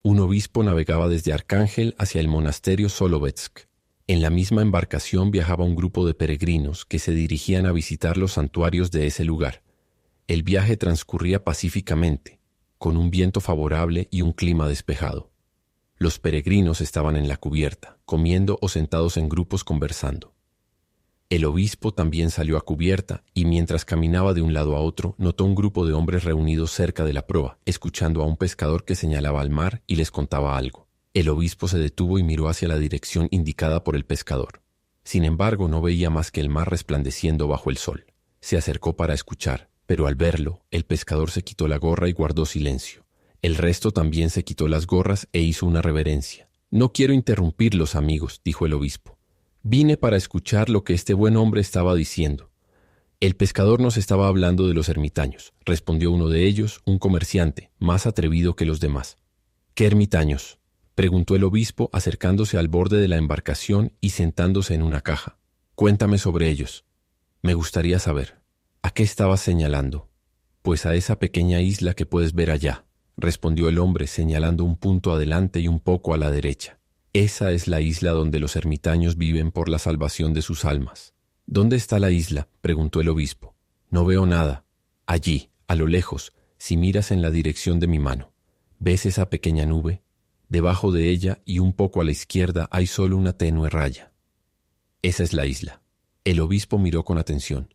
Un obispo navegaba desde Arcángel hacia el monasterio Solovetsк. En la misma embarcación viajaba un grupo de peregrinos que se dirigían a visitar los santuarios de ese lugar. El viaje transcurría pacíficamente, con un viento favorable y un clima despejado. Los peregrinos estaban en la cubierta, comiendo o sentados en grupos conversando. El obispo también salió a cubierta y mientras caminaba de un lado a otro, notó un grupo de hombres reunidos cerca de la proa, escuchando a un pescador que señalaba al mar y les contaba algo. El obispo se detuvo y miró hacia la dirección indicada por el pescador. Sin embargo, no veía más que el mar resplandeciendo bajo el sol. Se acercó para escuchar, pero al verlo, el pescador se quitó la gorra y guardó silencio. El resto también se quitó las gorras e hizo una reverencia. «No quiero interrumpirlos, amigos», dijo el obispo. «Vine para escuchar lo que este buen hombre estaba diciendo». «El pescador nos estaba hablando de los ermitaños», respondió uno de ellos, un comerciante, más atrevido que los demás. «¿Qué ermitaños?», preguntó el obispo acercándose al borde de la embarcación y sentándose en una caja. «Cuéntame sobre ellos». «Me gustaría saber». «¿A qué estabas señalando?» «Pues a esa pequeña isla que puedes ver allá», respondió el hombre señalando un punto adelante y un poco a la derecha. «Esa es la isla donde los ermitaños viven por la salvación de sus almas». «¿Dónde está la isla?», preguntó el obispo. «No veo nada». «Allí, a lo lejos, si miras en la dirección de mi mano. ¿Ves esa pequeña nube? Debajo de ella y un poco a la izquierda hay solo una tenue raya. Esa es la isla». El obispo miró con atención,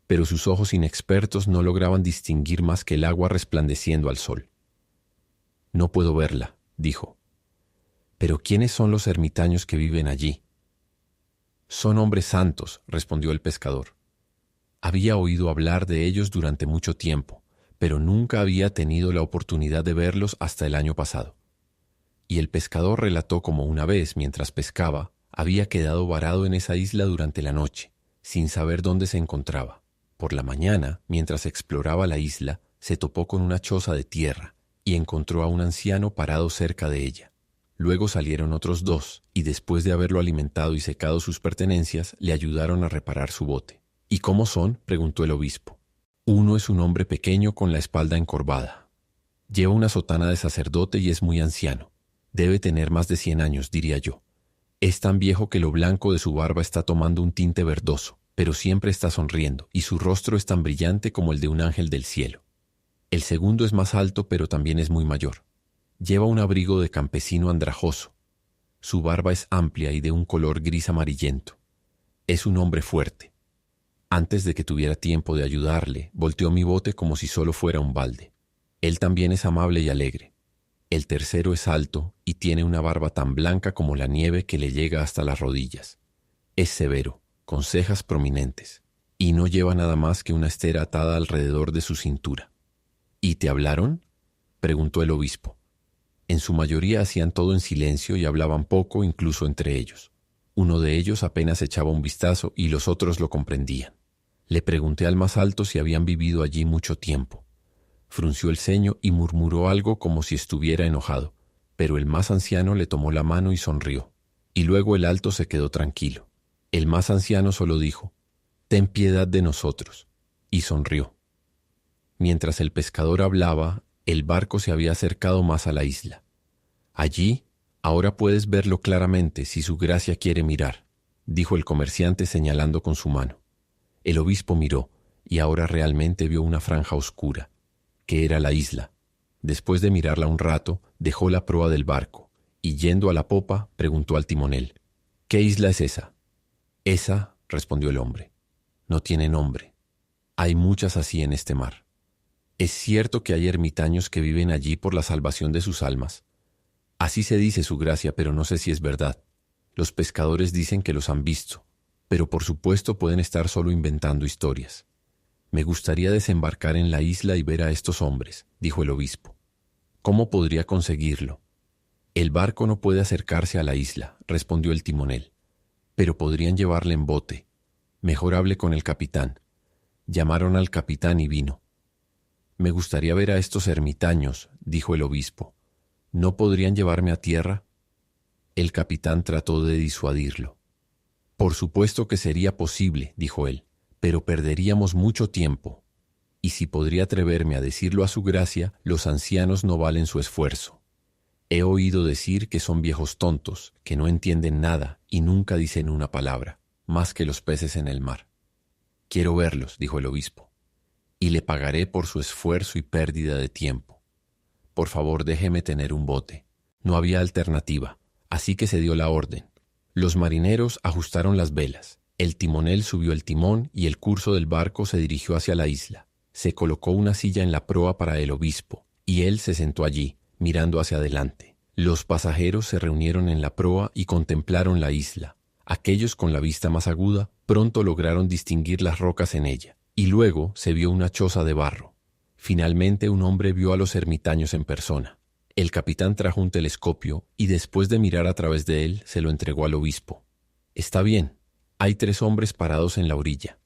pero sus ojos inexpertos no lograban distinguir más que el agua resplandeciendo al sol. «No puedo verla», dijo. «¿Pero quiénes son los ermitaños que viven allí?» «Son hombres santos», respondió el pescador. Había oído hablar de ellos durante mucho tiempo, pero nunca había tenido la oportunidad de verlos hasta el año pasado. Y el pescador relató cómo una vez, mientras pescaba, había quedado varado en esa isla durante la noche, sin saber dónde se encontraba. Por la mañana, mientras exploraba la isla, se topó con una choza de tierra y encontró a un anciano parado cerca de ella. Luego salieron otros dos, y después de haberlo alimentado y secado sus pertenencias, le ayudaron a reparar su bote. «¿Y cómo son?», preguntó el obispo. «Uno es un hombre pequeño con la espalda encorvada. Lleva una sotana de sacerdote y es muy anciano. Debe tener más de 100 años, diría yo. Es tan viejo que lo blanco de su barba está tomando un tinte verdoso, pero siempre está sonriendo, y su rostro es tan brillante como el de un ángel del cielo. El segundo es más alto, pero también es muy mayor. Lleva un abrigo de campesino andrajoso. Su barba es amplia y de un color gris amarillento. Es un hombre fuerte. Antes de que tuviera tiempo de ayudarle, volteó mi bote como si solo fuera un balde. Él también es amable y alegre. El tercero es alto y tiene una barba tan blanca como la nieve que le llega hasta las rodillas. Es severo, con cejas prominentes, y no lleva nada más que una estera atada alrededor de su cintura». «¿Y te hablaron?», preguntó el obispo. En su mayoría hacían todo en silencio y hablaban poco, incluso entre ellos. Uno de ellos apenas echaba un vistazo y los otros lo comprendían. Le pregunté al más alto si habían vivido allí mucho tiempo. Frunció el ceño y murmuró algo como si estuviera enojado, pero el más anciano le tomó la mano y sonrió. Y luego el alto se quedó tranquilo. El más anciano solo dijo: «Ten piedad de nosotros», y sonrió. Mientras el pescador hablaba, el barco se había acercado más a la isla. «Allí, ahora puedes verlo claramente si su gracia quiere mirar», dijo el comerciante señalando con su mano. El obispo miró, y ahora realmente vio una franja oscura, que era la isla. Después de mirarla un rato, dejó la proa del barco, y yendo a la popa, preguntó al timonel: «¿Qué isla es esa?». «Esa», respondió el hombre, «no tiene nombre. Hay muchas así en este mar. Es cierto que hay ermitaños que viven allí por la salvación de sus almas. Así se dice su gracia, pero no sé si es verdad. Los pescadores dicen que los han visto, pero por supuesto pueden estar solo inventando historias. Me gustaría desembarcar en la isla y ver a estos hombres», dijo el obispo. «¿Cómo podría conseguirlo?». «El barco no puede acercarse a la isla», respondió el timonel, «pero podrían llevarle en bote. Mejor hable con el capitán». Llamaron al capitán y vino. «Me gustaría ver a estos ermitaños», dijo el obispo. «¿No podrían llevarme a tierra?». El capitán trató de disuadirlo. «Por supuesto que sería posible», dijo él, «pero perderíamos mucho tiempo. Y si podría atreverme a decirlo a su gracia, los ancianos no valen su esfuerzo». He oído decir que son viejos tontos, que no entienden nada y nunca dicen una palabra, más que los peces en el mar. Quiero verlos, dijo el obispo, y le pagaré por su esfuerzo y pérdida de tiempo. Por favor, déjeme tener un bote. No había alternativa, así que se dio la orden. Los marineros ajustaron las velas. El timonel subió el timón y el curso del barco se dirigió hacia la isla. Se colocó una silla en la proa para el obispo, y él se sentó allí, mirando hacia adelante. Los pasajeros se reunieron en la proa y contemplaron la isla. Aquellos con la vista más aguda pronto lograron distinguir las rocas en ella, y luego se vio una choza de barro. Finalmente un hombre vio a los ermitaños en persona. El capitán trajo un telescopio y después de mirar a través de él se lo entregó al obispo. «Está bien, hay 3 hombres parados en la orilla,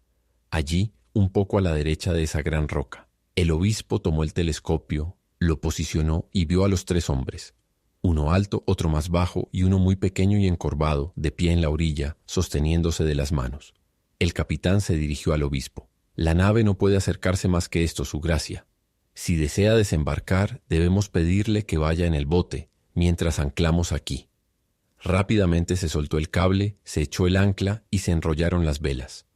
allí un poco a la derecha de esa gran roca». El obispo tomó el telescopio, lo posicionó y vio a los 3 hombres, uno alto, otro más bajo y uno muy pequeño y encorvado, de pie en la orilla, sosteniéndose de las manos. El capitán se dirigió al obispo. «La nave no puede acercarse más que esto, su gracia. Si desea desembarcar, debemos pedirle que vaya en el bote, mientras anclamos aquí». Rápidamente se soltó el cable, se echó el ancla y se enrollaron las velas.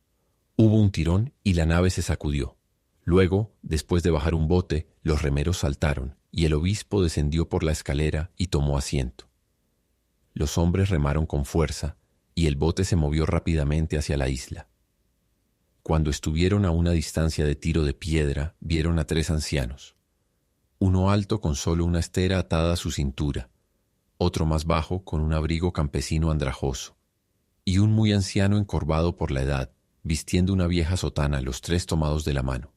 Hubo un tirón y la nave se sacudió. Luego, después de bajar un bote, los remeros saltaron y el obispo descendió por la escalera y tomó asiento. Los hombres remaron con fuerza y el bote se movió rápidamente hacia la isla. Cuando estuvieron a una distancia de tiro de piedra, vieron a 3 ancianos. Uno alto con solo una estera atada a su cintura, otro más bajo con un abrigo campesino andrajoso, y un muy anciano encorvado por la edad, vistiendo una vieja sotana, los 3 tomados de la mano.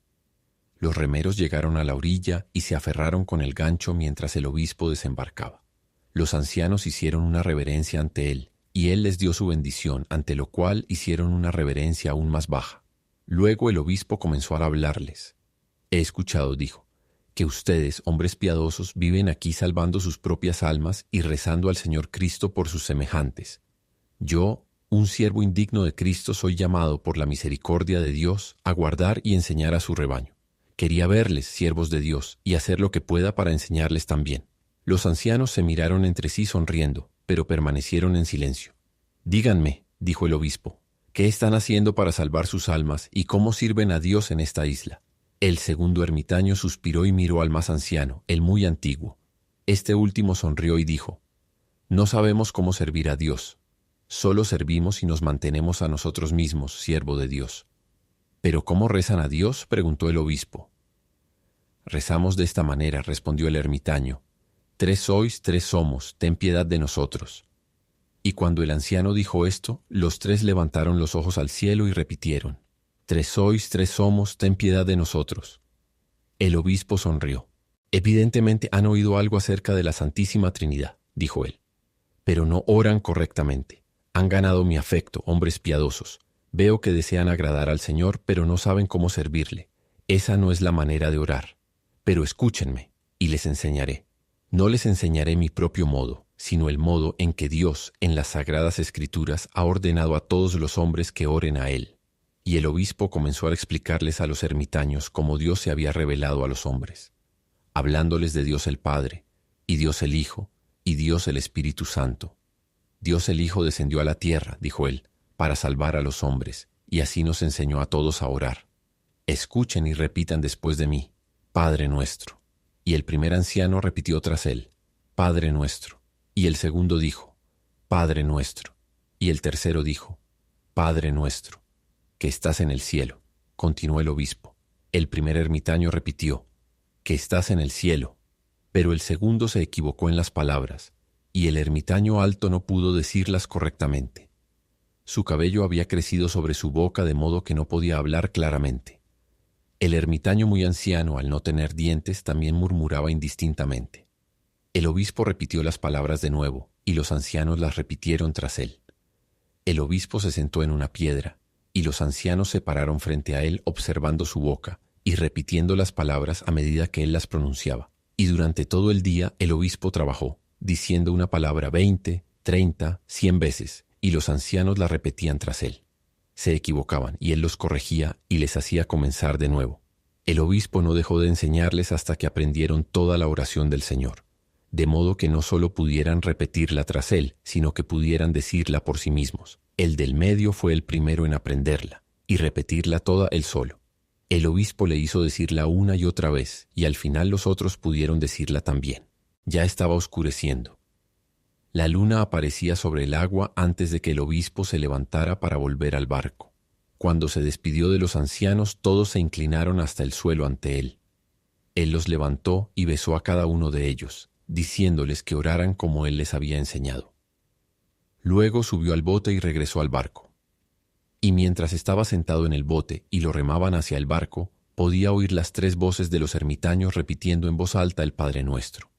Los remeros llegaron a la orilla y se aferraron con el gancho mientras el obispo desembarcaba. Los ancianos hicieron una reverencia ante él, y él les dio su bendición, ante lo cual hicieron una reverencia aún más baja. Luego el obispo comenzó a hablarles. «He escuchado», dijo, «que ustedes, hombres piadosos, viven aquí salvando sus propias almas y rezando al Señor Cristo por sus semejantes. Yo, un siervo indigno de Cristo, soy llamado por la misericordia de Dios a guardar y enseñar a su rebaño. Quería verles, siervos de Dios, y hacer lo que pueda para enseñarles también». Los ancianos se miraron entre sí sonriendo, pero permanecieron en silencio. «Díganme», dijo el obispo, «¿qué están haciendo para salvar sus almas y cómo sirven a Dios en esta isla?». El segundo ermitaño suspiró y miró al más anciano, el muy antiguo. Este último sonrió y dijo: «No sabemos cómo servir a Dios. Solo servimos y nos mantenemos a nosotros mismos, siervo de Dios». «¿Pero cómo rezan a Dios?», preguntó el obispo. «Rezamos de esta manera», respondió el ermitaño. «3 sois, 3 somos, ten piedad de nosotros». Y cuando el anciano dijo esto, los 3 levantaron los ojos al cielo y repitieron: «3 sois, 3 somos, ten piedad de nosotros». El obispo sonrió. «Evidentemente han oído algo acerca de la Santísima Trinidad», dijo él. «Pero no oran correctamente. Han ganado mi afecto, hombres piadosos. Veo que desean agradar al Señor, pero no saben cómo servirle. Esa no es la manera de orar. Pero escúchenme, y les enseñaré. No les enseñaré mi propio modo, sino el modo en que Dios, en las Sagradas Escrituras, ha ordenado a todos los hombres que oren a Él». Y el obispo comenzó a explicarles a los ermitaños cómo Dios se había revelado a los hombres, hablándoles de Dios el Padre, y Dios el Hijo, y Dios el Espíritu Santo. «Dios el Hijo descendió a la tierra», dijo él, «para salvar a los hombres, y así nos enseñó a todos a orar. Escuchen y repitan después de mí: Padre nuestro». Y el primer anciano repitió tras él: «Padre nuestro». Y el segundo dijo: «Padre nuestro». Y el tercero dijo: «Padre nuestro, que estás en el cielo», continuó el obispo. El primer ermitaño repitió: «Que estás en el cielo». Pero el segundo se equivocó en las palabras, y el ermitaño alto no pudo decirlas correctamente. Su cabello había crecido sobre su boca de modo que no podía hablar claramente. El ermitaño muy anciano, al no tener dientes, también murmuraba indistintamente. El obispo repitió las palabras de nuevo, y los ancianos las repitieron tras él. El obispo se sentó en una piedra, y los ancianos se pararon frente a él observando su boca y repitiendo las palabras a medida que él las pronunciaba. Y durante todo el día el obispo trabajó, diciendo una palabra 20, 30, 100 veces, y los ancianos la repetían tras él. Se equivocaban, y él los corregía y les hacía comenzar de nuevo. El obispo no dejó de enseñarles hasta que aprendieron toda la oración del Señor. de modo que no solo pudieran repetirla tras él, sino que pudieran decirla por sí mismos. El del medio fue el primero en aprenderla, y repetirla toda él solo. El obispo le hizo decirla una y otra vez, y al final los otros pudieron decirla también. Ya estaba oscureciendo. La luna aparecía sobre el agua antes de que el obispo se levantara para volver al barco. Cuando se despidió de los ancianos, todos se inclinaron hasta el suelo ante él. Él los levantó y besó a cada uno de ellos, diciéndoles que oraran como él les había enseñado. Luego subió al bote y regresó al barco. Y mientras estaba sentado en el bote y lo remaban hacia el barco, podía oír las 3 voces de los ermitaños repitiendo en voz alta el Padre Nuestro.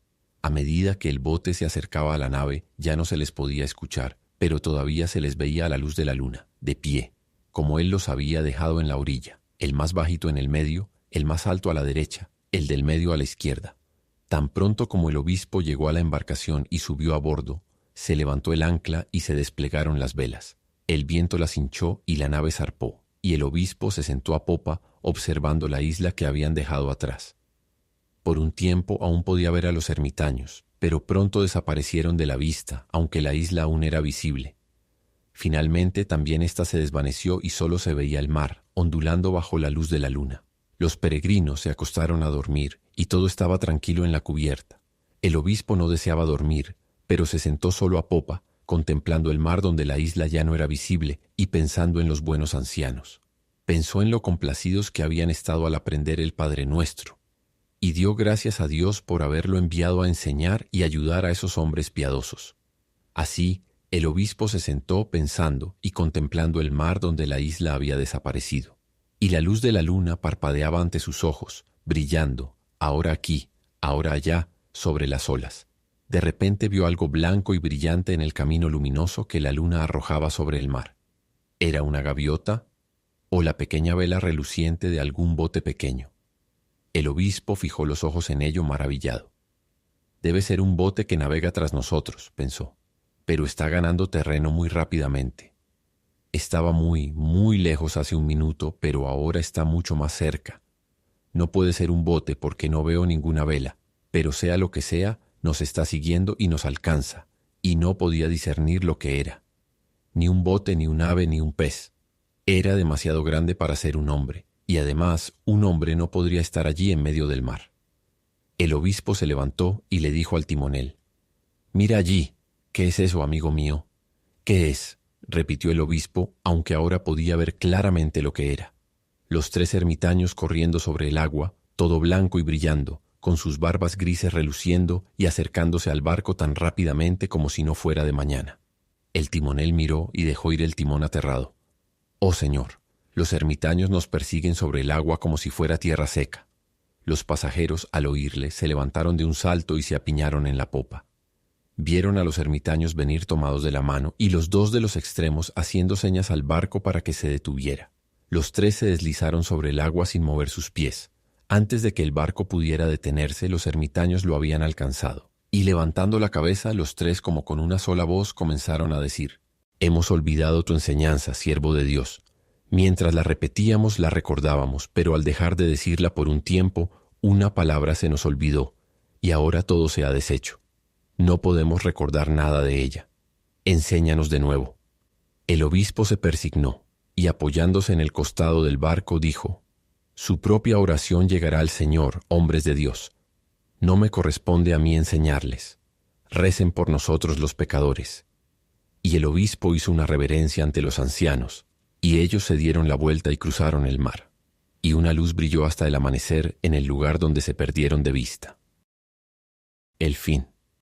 A medida que el bote se acercaba a la nave, ya no se les podía escuchar, pero todavía se les veía a la luz de la luna, de pie, como él los había dejado en la orilla, el más bajito en el medio, el más alto a la derecha, el del medio a la izquierda. Tan pronto como el obispo llegó a la embarcación y subió a bordo, se levantó el ancla y se desplegaron las velas. El viento las hinchó y la nave zarpó, y el obispo se sentó a popa observando la isla que habían dejado atrás. Por un tiempo aún podía ver a los ermitaños, pero pronto desaparecieron de la vista, aunque la isla aún era visible. Finalmente también ésta se desvaneció y solo se veía el mar, ondulando bajo la luz de la luna. Los peregrinos se acostaron a dormir y todo estaba tranquilo en la cubierta. El obispo no deseaba dormir, pero se sentó solo a popa, contemplando el mar donde la isla ya no era visible y pensando en los buenos ancianos. Pensó en lo complacidos que habían estado al aprender el Padre Nuestro, y dio gracias a Dios por haberlo enviado a enseñar y ayudar a esos hombres piadosos. Así, el obispo se sentó pensando y contemplando el mar donde la isla había desaparecido, y la luz de la luna parpadeaba ante sus ojos, brillando, ahora aquí, ahora allá, sobre las olas. De repente vio algo blanco y brillante en el camino luminoso que la luna arrojaba sobre el mar. ¿Era una gaviota o la pequeña vela reluciente de algún bote pequeño? El obispo fijó los ojos en ello maravillado. Debe ser un bote que navega tras nosotros, pensó, pero está ganando terreno muy rápidamente. Estaba muy, muy lejos hace un minuto, pero ahora está mucho más cerca. No puede ser un bote porque no veo ninguna vela, pero sea lo que sea, nos está siguiendo y nos alcanza, y no podía discernir lo que era. Ni un bote, ni un ave, ni un pez. Era demasiado grande para ser un hombre, y además un hombre no podría estar allí en medio del mar. El obispo se levantó y le dijo al timonel: «Mira allí, ¿qué es eso, amigo mío?» «¿Qué es?», repitió el obispo, aunque ahora podía ver claramente lo que era. Los 3 ermitaños corriendo sobre el agua, todo blanco y brillando, con sus barbas grises reluciendo y acercándose al barco tan rápidamente como si no fuera de mañana. El timonel miró y dejó ir el timón aterrado. «Oh Señor, los ermitaños nos persiguen sobre el agua como si fuera tierra seca». Los pasajeros, al oírle, se levantaron de un salto y se apiñaron en la popa. Vieron a los ermitaños venir tomados de la mano y los 2 de los extremos haciendo señas al barco para que se detuviera. Los 3 se deslizaron sobre el agua sin mover sus pies. Antes de que el barco pudiera detenerse, los ermitaños lo habían alcanzado. Y levantando la cabeza, los 3 como con una sola voz comenzaron a decir: «Hemos olvidado tu enseñanza, siervo de Dios». Mientras la repetíamos, la recordábamos, pero al dejar de decirla por un tiempo, una palabra se nos olvidó, y ahora todo se ha deshecho. No podemos recordar nada de ella. Enséñanos de nuevo. El obispo se persignó, y apoyándose en el costado del barco dijo: «Su propia oración llegará al Señor, hombres de Dios. No me corresponde a mí enseñarles. Recen por nosotros los pecadores». Y el obispo hizo una reverencia ante los ancianos, y ellos se dieron la vuelta y cruzaron el mar, y una luz brilló hasta el amanecer en el lugar donde se perdieron de vista. El fin.